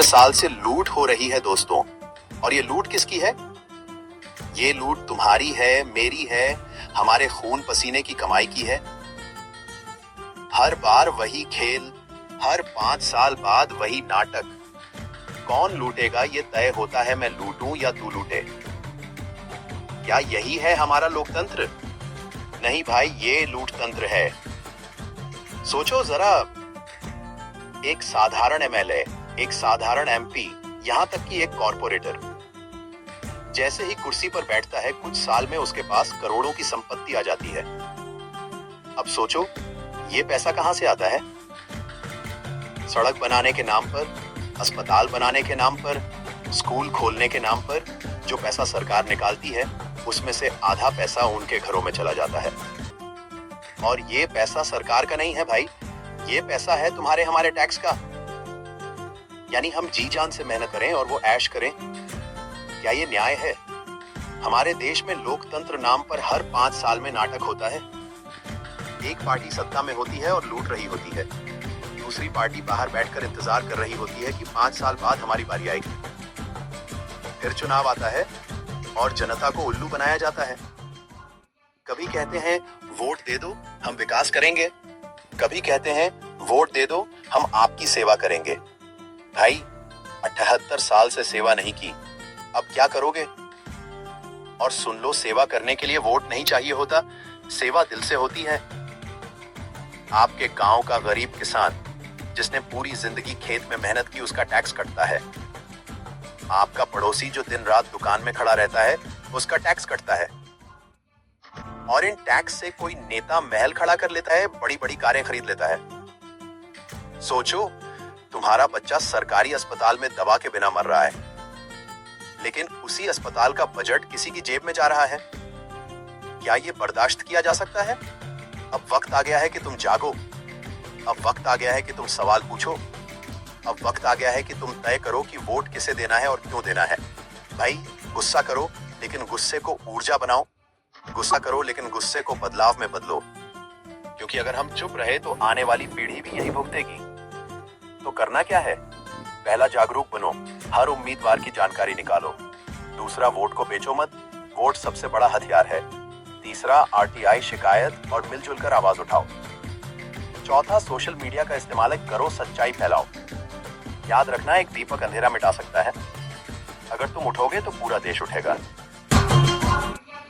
78 साल से लूट हो रही है दोस्तों। और ये लूट किसकी है? ये लूट तुम्हारी है, मेरी है, हमारे खून पसीने की कमाई की है। हर बार वही खेल, हर 5 साल बाद वही नाटक। कौन लूटेगा ये तय होता है, मैं लूटूं या तू लूटे। क्या यही है हमारा लोकतंत्र? नहीं भाई, ये लूटतंत्र है। सोचो जरा, एक साधारण एमएलए, एक साधारण एमपी, यहां तक कि एक कॉर्पोरेटर, जैसे ही कुर्सी पर बैठता है कुछ साल में उसके पास करोड़ों की संपत्ति आ जाती है। अब सोचो, ये पैसा कहां से आता है? सड़क बनाने के नाम पर, अस्पताल बनाने के नाम पर, स्कूल खोलने के नाम पर जो पैसा सरकार निकालती है, उसमें से आधा पैसा उनके घरों में चला जाता है। और ये पैसा सरकार का नहीं है भाई, ये पैसा है तुम्हारे हमारे टैक्स का। यानी हम जी जान से मेहनत करें और वो ऐश करें। क्या ये न्याय है? हमारे देश में लोकतंत्र नाम पर हर 5 साल में नाटक होता है। एक पार्टी सत्ता में होती है और लूट रही होती है, दूसरी पार्टी बाहर बैठकर इंतजार कर रही होती है कि 5 साल बाद हमारी बारी आएगी। फिर चुनाव आता है और जनता को उल्लू बनाया जाता है। कभी कहते हैं वोट दे दो, हम विकास करेंगे। कभी कहते हैं वोट दे दो, हम आपकी सेवा करेंगे। भाई, 78 साल से सेवा नहीं की, अब क्या करोगे? और सुन लो, सेवा करने के लिए वोट नहीं चाहिए होता, सेवा दिल से होती है। आपके गांव का गरीब किसान जिसने पूरी जिंदगी खेत में मेहनत की, उसका टैक्स कटता है। आपका पड़ोसी जो दिन रात दुकान में खड़ा रहता है, उसका टैक्स कटता है। और इन टैक्स से कोई नेता महल खड़ा कर लेता है, बड़ी बड़ी कारें खरीद लेता है। सोचो, तुम्हारा बच्चा सरकारी अस्पताल में दवा के बिना मर रहा है, लेकिन उसी अस्पताल का बजट किसी की जेब में जा रहा है। क्या ये बर्दाश्त किया जा सकता है? अब वक्त आ गया है कि तुम जागो। अब वक्त आ गया है कि तुम सवाल पूछो। अब वक्त आ गया है कि तुम तय करो कि वोट किसे देना है और क्यों देना है। भाई, गुस्सा करो, लेकिन गुस्से को ऊर्जा बनाओ। गुस्सा करो, लेकिन गुस्से को बदलाव में बदलो। क्योंकि अगर हम चुप रहे तो आने वाली पीढ़ी भी यही भुगतेगी। तो करना क्या है? पहला, जागरूक बनो, हर उम्मीदवार की जानकारी निकालो। दूसरा, वोट को बेचो मत, वोट सबसे बड़ा हथियार है। तीसरा, आरटीआई शिकायत और मिलजुल कर आवाज उठाओ। चौथा, सोशल मीडिया का इस्तेमाल करो, सच्चाई फैलाओ। याद रखना, एक दीपक अंधेरा मिटा सकता है। अगर तुम उठोगे तो पूरा देश उठेगा।